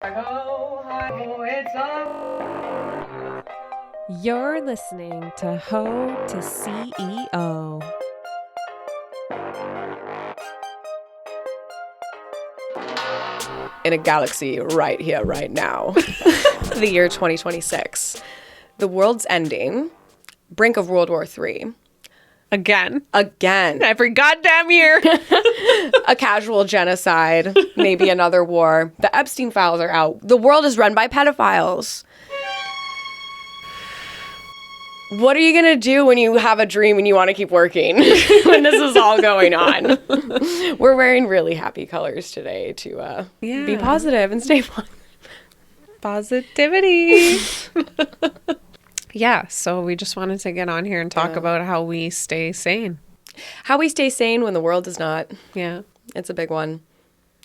You're listening to Ho to CEO. In a galaxy right here, right now. The year 2026. The world's ending. Brink of World War III. Again. Every goddamn year. a casual genocide. Maybe another war. The Epstein files are out. The world is run by pedophiles. What are you going to do when you have a dream and you want to keep working? When this is all going on? We're wearing really happy colors today to be positive and stay Positivity. Yeah, so we just wanted to get on here and talk about how we stay sane. How we stay sane when the world does not. Yeah. It's a big one.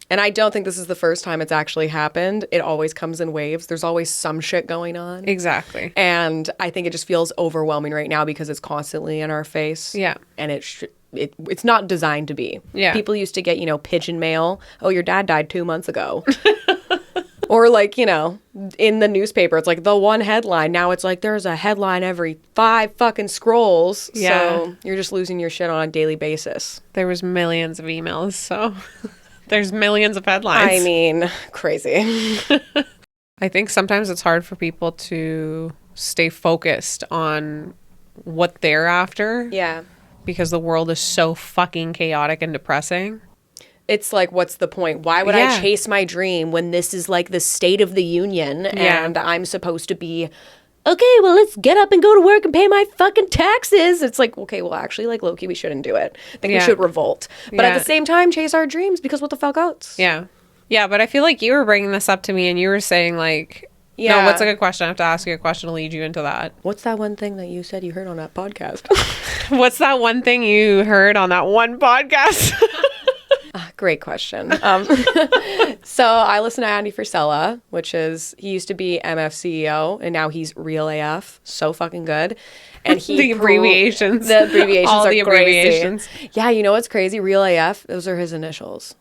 And I don't think this is the first time it's actually happened. It always comes in waves. There's always some shit going on. Exactly. And I think it just feels overwhelming right now because it's constantly in our face. Yeah. And it's not designed to be. Yeah. People used to get, pigeon mail. Oh, your dad died 2 months ago. Or like, in the newspaper, it's like the one headline. Now it's like there's a headline every 5 fucking scrolls. Yeah. So you're just losing your shit on a daily basis. There was millions of emails, so there's millions of headlines. I mean, crazy. I think sometimes it's hard for people to stay focused on what they're after. Yeah. Because the world is so fucking chaotic and depressing. It's like, what's the point? Why would I chase my dream when this is like the State of the Union and I'm supposed to be, okay, well, let's get up and go to work and pay my fucking taxes. It's like, okay, well, actually, like, low-key, we shouldn't do it. I think we should revolt. But at the same time, chase our dreams because what the fuck else? Yeah. Yeah, but I feel like you were bringing this up to me and you were saying like, no, what's a good question? I have to ask you a question to lead you into that. What's that one thing that you said you heard on that podcast? What's that one thing you heard on that one podcast? Great question. So I listen to Andy Frisella, he used to be MF CEO, and now he's Real AF. So fucking good. And The abbreviations all are the abbreviations. Crazy. Yeah, you know what's crazy? Real AF, those are his initials.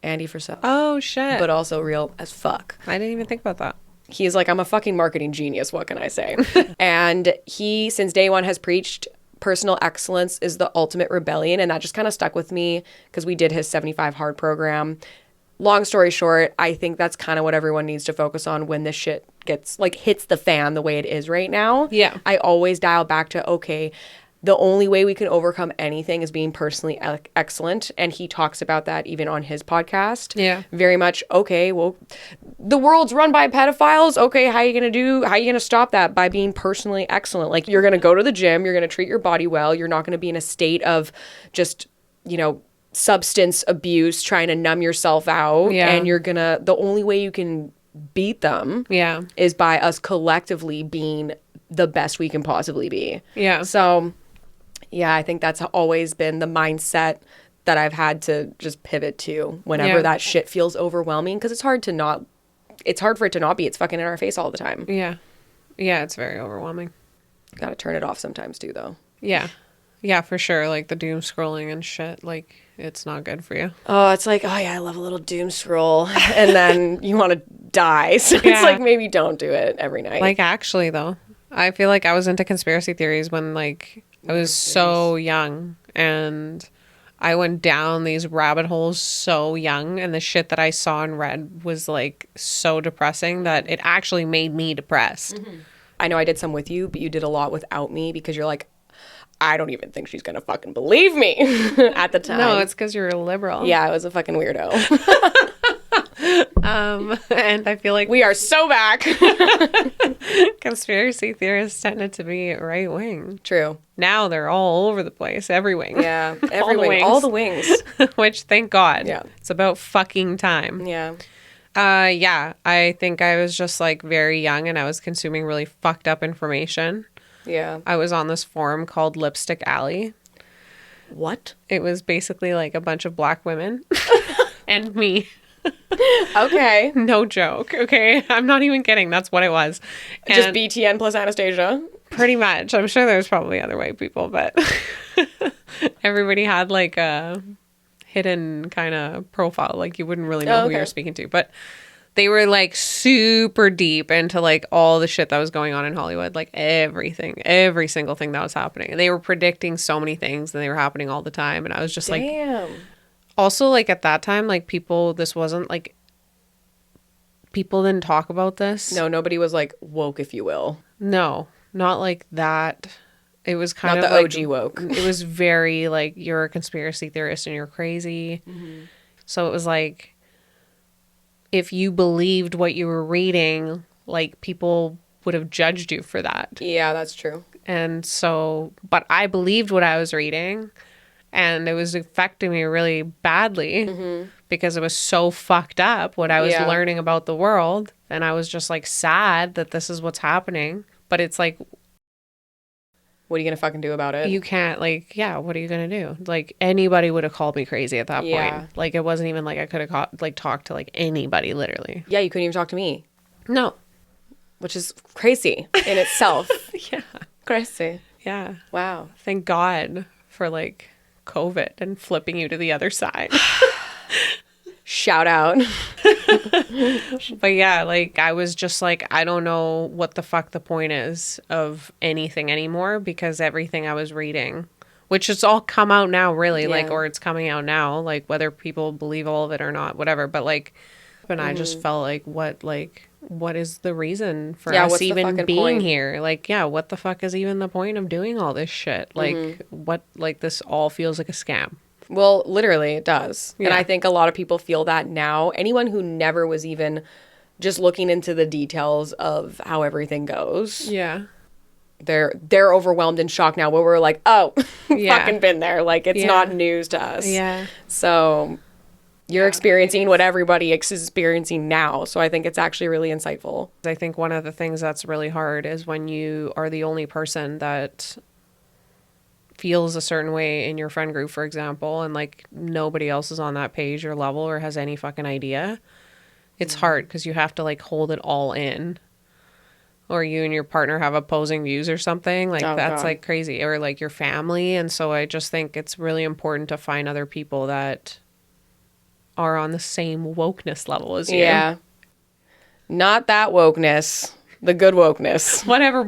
Andy Frisella. Oh, shit. But also real as fuck. I didn't even think about that. He's like, I'm a fucking marketing genius. What can I say? And he, since day one, has preached personal excellence is the ultimate rebellion. And that just kind of stuck with me because we did his 75 hard program. Long story short, I think that's kind of what everyone needs to focus on when this shit hits the fan the way it is right now. Yeah. I always dial back to, okay, the only way we can overcome anything is being personally excellent. And he talks about that even on his podcast. Yeah. Very much, okay, well, the world's run by pedophiles. Okay, how are you going to stop that? By being personally excellent. Like, you're going to go to the gym. You're going to treat your body well. You're not going to be in a state of just, substance abuse, trying to numb yourself out. Yeah. And the only way you can beat them is by us collectively being the best we can possibly be. Yeah. So, yeah, I think that's always been the mindset that I've had to just pivot to whenever that shit feels overwhelming, because it's hard for it to not be. It's fucking in our face all the time. Yeah. Yeah, it's very overwhelming. Got to turn it off sometimes too, though. Yeah. Yeah, for sure. Like the doom scrolling and shit, like it's not good for you. Oh, it's like, oh yeah, I love a little doom scroll. And then you want to die. So it's like, maybe don't do it every night. Like, actually, though, I feel like I was into conspiracy theories when like I was so young, and I went down these rabbit holes so young, and the shit that I saw and read was like so depressing that it actually made me depressed. Mm-hmm. I know I did some with you, but you did a lot without me because you're like, I don't even think she's going to fucking believe me at the time. No, it's because you're a liberal. Yeah, I was a fucking weirdo. And I feel like we are so back. Conspiracy theorists tended to be right wing. True. Now they're all over the place. Every wing. Yeah. Every wing. All the wings. Which, thank God. Yeah. It's about fucking time. Yeah. Yeah. I think I was just like very young and I was consuming really fucked up information. Yeah. I was on this forum called Lipstick Alley. What? It was basically like a bunch of black women and me. Okay. No joke. Okay. I'm not even kidding. That's what it was. And just BTN plus Anastasia. Pretty much. I'm sure there's probably other white people, but everybody had like a hidden kind of profile. Like you wouldn't really know who you're speaking to. But They were like super deep into like all the shit that was going on in Hollywood, like everything, every single thing that was happening. And they were predicting so many things and they were happening all the time. And I was just like, also like at that time, like this wasn't like, people didn't talk about this. No, nobody was like woke, if you will. No, not like that. It was kind of the like, OG woke. It was very like, you're a conspiracy theorist and you're crazy. Mm-hmm. So it was like, if you believed what you were reading, like people would have judged you for that. Yeah, that's true. And so, but I believed what I was reading and it was affecting me really badly because it was so fucked up what I was learning about the world. And I was just like sad that this is what's happening. But it's like, what are you going to fucking do about it? You can't, like, what are you going to do? Like, anybody would have called me crazy at that point. Like, it wasn't even like I could have talked to like anybody, literally. Yeah, you couldn't even talk to me. No. Which is crazy in itself. Yeah. Crazy. Yeah. Wow. Thank God for like COVID and flipping you to the other side. Shout out. But yeah, like I was just like, I don't know what the fuck the point is of anything anymore because everything I was reading, which has all come out now really, like, or it's coming out now, like whether people believe all of it or not, whatever. But like, and I just felt like, what is the reason for us even being here? Like, what the fuck is even the point of doing all this shit? Like, this all feels like a scam. Well, literally, it does. Yeah. And I think a lot of people feel that now. Anyone who never was even just looking into the details of how everything goes. Yeah. They're overwhelmed and shocked now, but we're like, oh, fucking been there. Like, it's not news to us. Yeah. So you're experiencing what everybody is experiencing now. So I think it's actually really insightful. I think one of the things that's really hard is when you are the only person that feels a certain way in your friend group, for example, and like nobody else is on that page or level or has any fucking idea. It's hard because you have to like hold it all in, or you and your partner have opposing views or something like that's like crazy, or like your family. And so I just think it's really important to find other people that are on the same wokeness level as you. Yeah. Not that wokeness. The good wokeness. Whatever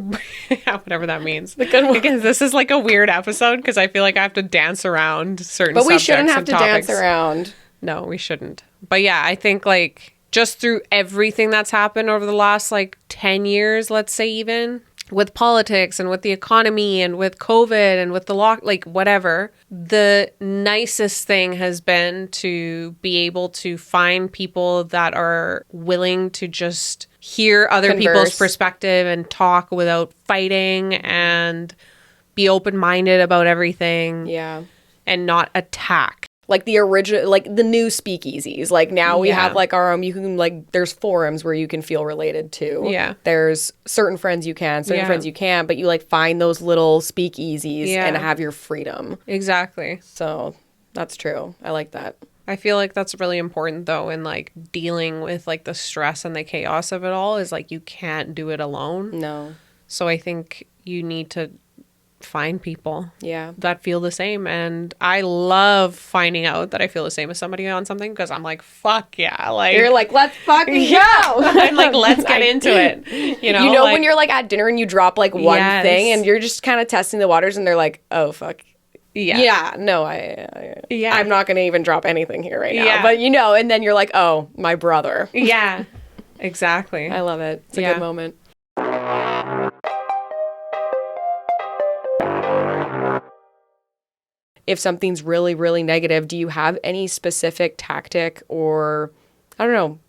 that means. The good wokeness. Because this is like a weird episode because I feel like I have to dance around certain subjects. But we shouldn't have to dance around. No, we shouldn't. But yeah, I think like just through everything that's happened over the last like 10 years, let's say, even with politics and with the economy and with COVID and with the like whatever, the nicest thing has been to be able to find people that are willing to just hear other people's perspective and talk without fighting and be open-minded about everything. Yeah. And not attack. Like the original, like the new speakeasies. Like now we have like our own, you can like, there's forums where you can feel related to. Yeah. There's certain friends you can, certain friends you can't, but you like find those little speakeasies and have your freedom. Exactly. So that's true. I like that. I feel like that's really important though in like dealing with like the stress and the chaos of it all is like you can't do it alone. No. So I think you need to find people that feel the same. And I love finding out that I feel the same as somebody on something because I'm like, fuck yeah. Like, you're like, let's fucking go. I'm like, let's get into it. You know like, when you're like at dinner and you drop like one thing and you're just kind of testing the waters and they're like, oh, fuck. Yeah. No, I'm not going to even drop anything here right now. Yeah. But and then you're like, oh, my brother. Yeah, exactly. I love it. It's a good moment. If something's really, really negative, do you have any specific tactic or, I don't know,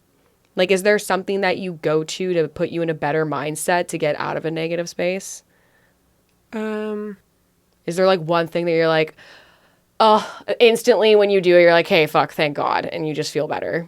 like, is there something that you go to put you in a better mindset to get out of a negative space? Is there like one thing that you're like, oh, instantly when you do it, you're like, hey, fuck, thank God, and you just feel better?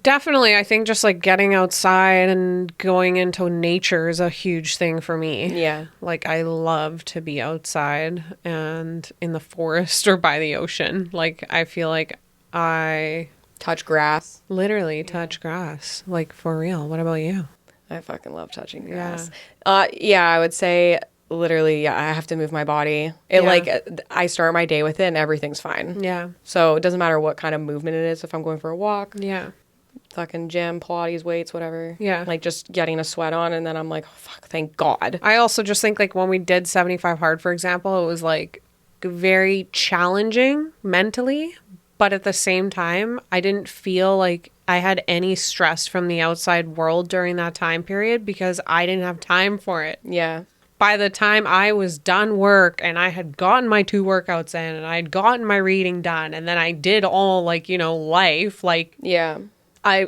Definitely. I think just like getting outside and going into nature is a huge thing for me. Yeah. Like I love to be outside and in the forest or by the ocean. Like I feel like I touch grass. Literally touch grass. Like for real. What about you? I fucking love touching grass. Yeah, I would say literally, I have to move my body. Like I start my day with it and everything's fine. Yeah. So it doesn't matter what kind of movement it is if I'm going for a walk. Yeah. fucking gym, Pilates, weights, whatever. Yeah. Like just getting a sweat on, and then I'm like, oh, fuck, thank God. I also just think like when we did 75 hard, for example, it was like very challenging mentally, but at the same time, I didn't feel like I had any stress from the outside world during that time period because I didn't have time for it. Yeah. By the time I was done work and I had gotten my 2 workouts in and I had gotten my reading done and then I did all like, you know, life, like Yeah. I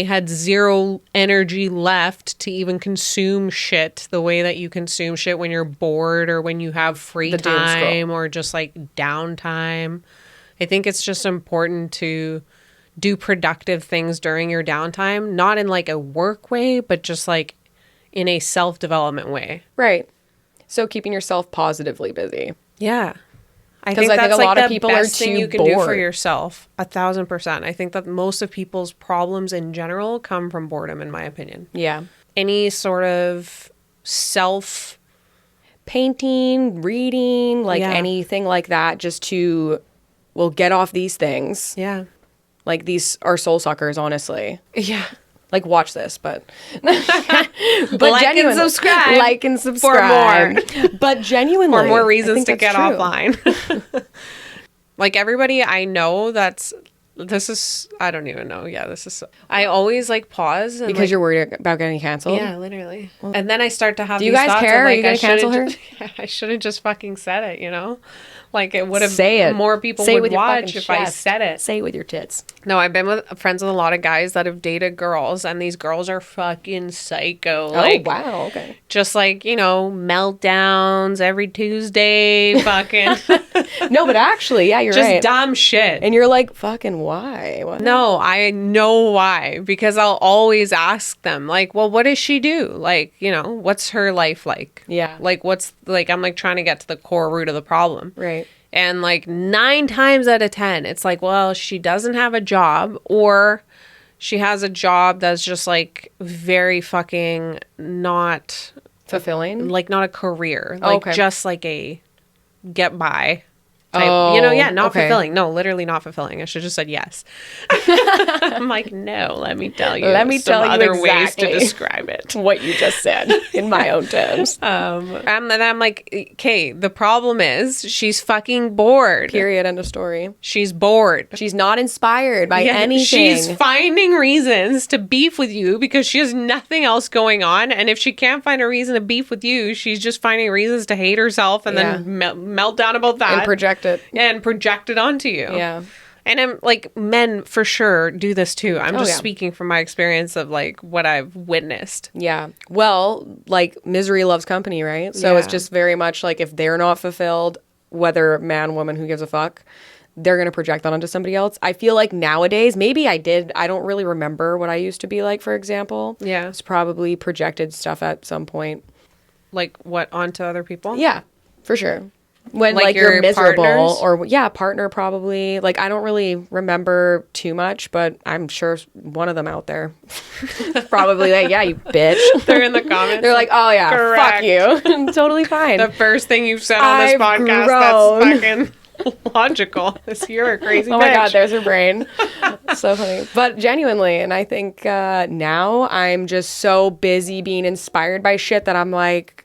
had 0 energy left to even consume shit the way that you consume shit when you're bored or when you have free The doom scroll. time or just like downtime. I think it's just important to do productive things during your downtime, not in like a work way, but just like in a self-development way. Right. So keeping yourself positively busy. Yeah. I 'Cause think I think that's a like lot of the people are best thing too you can do for bored. yourself. 1,000%. I think that most of people's problems in general come from boredom, in my opinion. Yeah. Any sort of self... Painting, reading, like Yeah. anything like that, just to, well, get off these things. Yeah. Like these are soul suckers, honestly. Yeah. Like watch this, but Like and genuinely- subscribe. Like and subscribe For more. But genuinely, For more I reasons think to that's get true. offline. Like everybody I know this is, I don't even know. Yeah, this is, I always like pause. And Because like, you're worried about getting canceled. yeah, literally. And then I start to have Do you these guys thoughts care? of, Are like, you gonna cancel her? I should have just fucking said it, you know? Like it would have, Say it. more people Say it would with your watch fucking if I chest. said it. Say it with your tits. No, I've been friends with a lot of guys that have dated girls, and these girls are fucking psycho. Like, oh wow, okay. just like, you know, meltdowns every Tuesday, fucking No, but actually, yeah, you're just right. dumb shit. And you're like, fucking why? What? No, I know why, because I'll always ask them, like, well, what does she do? Like, you know, what's her life like? Yeah. Like, what's, like, I'm like trying to get to the core root of the problem. Right. And like 9 times out of 10, it's like, well, she doesn't have a job, or she has a job that's just like very fucking not, Fulfilling. like, not a career, like okay. just like a get by type, you know, yeah, not okay. fulfilling. No, literally not fulfilling. I should have just said yes. I'm like, no, let me tell you. Let me some tell you other ways exactly. to describe it. What you just said in my own terms. And then I'm like, okay, the problem is she's fucking bored. Period. End of story. She's bored. She's not inspired by Yeah, anything. she's finding reasons to beef with you because she has nothing else going on. And if she can't find a reason to beef with you, she's just finding reasons to hate herself and then melt down about that. and project it. And project it onto you. Yeah. And I'm like, men for sure do this too. I'm just yeah. speaking from my experience of like what I've witnessed. Yeah. Well, like misery loves company, right? So it's Yeah. just very much like if they're not fulfilled, whether man, woman, who gives a fuck, they're going to project that onto somebody else. I feel like nowadays, maybe I don't really remember what I used to be like, for example. Yeah. It's probably projected stuff at some point. Like what, onto other people? Yeah, for sure. When Like like you're your miserable partners? or yeah, partner probably. Like I don't really remember too much, but I'm sure one of them out there probably like, yeah, you bitch. They're in the comments. They're like, oh yeah, Correct. fuck you. Totally fine. The first thing you've said on this I've podcast grown. that's fucking logical is you're a crazy Oh bitch. my god, there's her brain. So funny. But genuinely, and I think now I'm just so busy being inspired by shit that I'm like,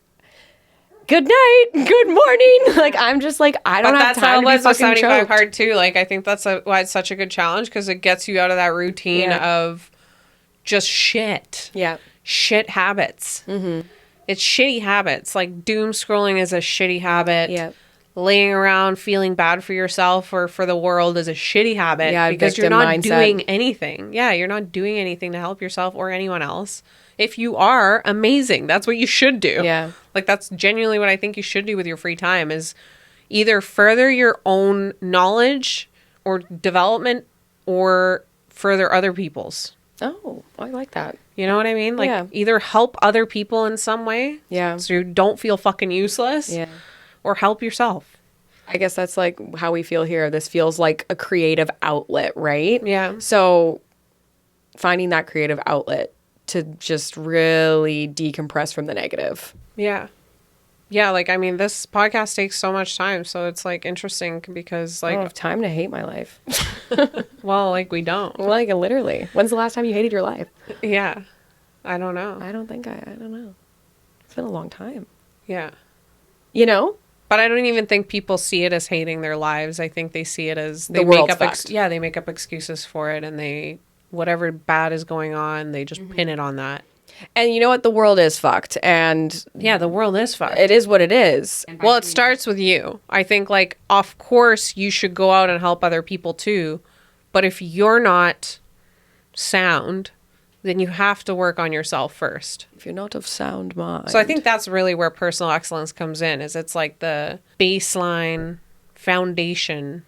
good night, good morning. Like I'm just like, I don't But have that's how time it to be was with fucking 75 choked. hard too. Like I think that's why it's such a good challenge, because it gets you out of that routine Yeah. of just shit. Yeah. Shit habits. Mm-hmm. It's shitty habits. Like doom scrolling is a shitty habit. Yeah. Laying around feeling bad for yourself or for the world is a shitty habit, Yeah, because you're victim not mindset. doing anything. Yeah, you're not doing anything to help yourself or anyone else. If you are, amazing. That's what you should do. Yeah. Like that's genuinely what I think you should do with your free time, is either further your own knowledge or development or further other people's. Oh, I like that. You know what I mean? Like Yeah. either help other people in some way, Yeah. so you don't feel fucking useless, Yeah. or help yourself. I guess that's like how we feel here. This feels like a creative outlet, right? Yeah. So finding that creative outlet to just really decompress from the negative. Yeah. Yeah, like, I mean, this podcast takes so much time, so it's, like, interesting because, I don't like, have time to hate my life. well, like, we don't. Like, literally. When's the last time you hated your life? Yeah. I don't know. I don't know. It's been a long time. Yeah. You know? But I don't even think people see it as hating their lives. I think they see it as The world's fucked. they make up excuses for it, and they whatever bad is going on, they just pin it on that. And you know what? The world is fucked. And Yeah, the world is fucked. it is what it is. Well, it starts with you. I think, like, of course, you should go out and help other people too. But if you're not sound, then you have to work on yourself first. If you're not of sound mind. So I think that's really where personal excellence comes in, is it's like the baseline foundation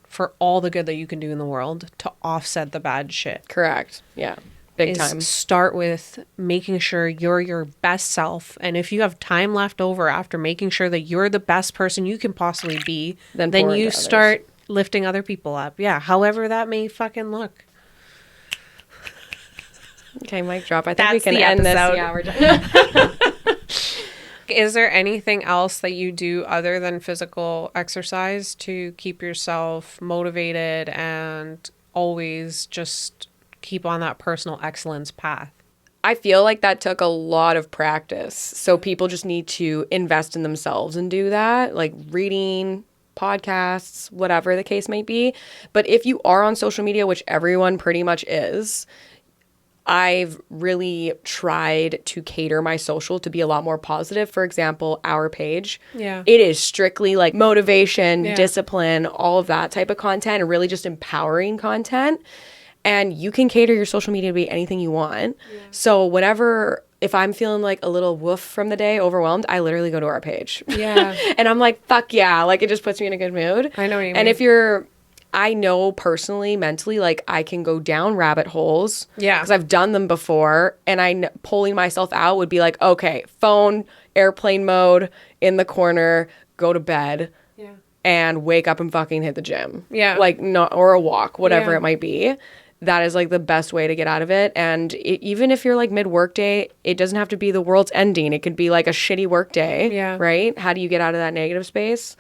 for all the good that you can do in the world to offset the bad shit. Correct. Yeah. Big is time. Start with making sure you're your best self. And if you have time left over after making sure that you're the best person you can possibly be, Then then pour you into start lifting other people up. Yeah, however that may fucking look. Okay, mic drop. I think That's we can the end episode. this. Yeah, we're done. Is there anything else that you do other than physical exercise to keep yourself motivated and always just keep on that personal excellence path? I feel like that took a lot of practice. So people just need to invest in themselves and do that, like reading, podcasts, whatever the case may be. But if you are on social media, which everyone pretty much is, I've really tried to cater my social to be a lot more positive. For example, our page. Yeah. It is strictly like motivation, Yeah. discipline, all of that type of content, and really just empowering content. And you can cater your social media to be anything you want. Yeah. So if I'm feeling like a little woof from the day, overwhelmed, I literally go to our page. Yeah. And I'm like, fuck yeah. Like, it just puts me in a good mood. I know what you And mean. I know personally, mentally, like I can go down rabbit holes. Yeah. Because I've done them before. And pulling myself out would be like, okay, phone, airplane mode, in the corner, go to bed. Yeah. And wake up and fucking hit the gym. Yeah. Like, or a walk, whatever Yeah. it might be. That is like the best way to get out of it. And even if you're like mid-work day, it doesn't have to be the world's ending. It could be like a shitty work day. Yeah. Right? How do you get out of that negative space?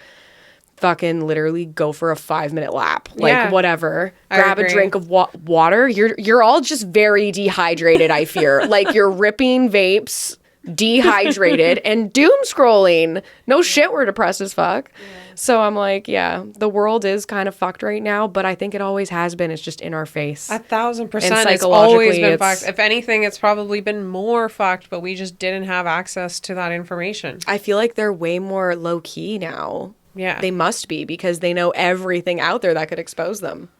Fucking literally go for a 5-minute lap. Like, Yeah. whatever. I Grab a agree. drink of water. You're all just very dehydrated, I fear. Like, you're ripping vapes, dehydrated, and doom scrolling. No shit, we're depressed as fuck. Yeah. So I'm like, yeah, the world is kind of fucked right now, but I think it always has been. It's just in our face. 1,000%. And It's always been psychologically, fucked. If anything, it's probably been more fucked, but we just didn't have access to that information. I feel like they're way more low key now. Yeah. They must be, because they know everything out there that could expose them.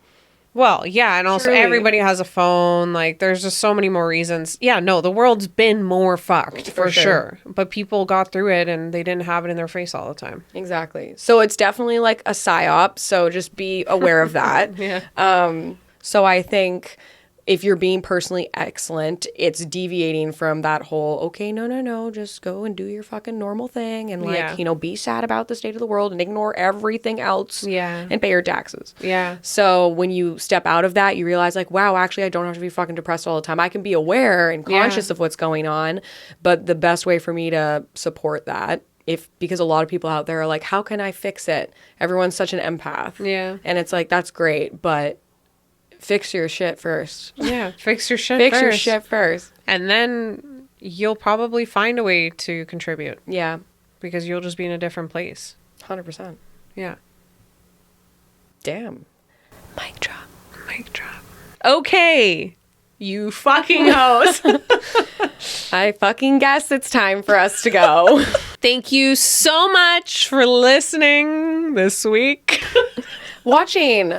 Well, yeah, and also Truly. everybody has a phone. Like, there's just so many more reasons. Yeah, no, the world's been more fucked, for sure. But people got through it, and they didn't have it in their face all the time. Exactly. So it's definitely like a psyop. So just be aware of that. Yeah. So I think if you're being personally excellent, it's deviating from that whole, okay, no, just go and do your fucking normal thing and like, Yeah. be sad about the state of the world and ignore everything else. Yeah. And pay your taxes. Yeah. So when you step out of that, you realize like, wow, actually, I don't have to be fucking depressed all the time. I can be aware and conscious of what's going on. But the best way for me to support that, because a lot of people out there are like, how can I fix it? Everyone's such an empath. Yeah. And it's like, that's great, but fix your shit first. Yeah. Fix your shit Fix first. your shit first. And then you'll probably find a way to contribute Yeah. because you'll just be in a different place. 100%. Yeah. Damn. Mic drop. Mic drop. Okay. You fucking host. I fucking guess it's time for us to go. Thank you so much for listening this week Watching.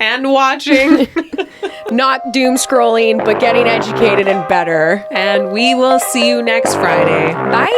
and watching. Not doom scrolling, but getting educated and better. And we will see you next Friday. Bye.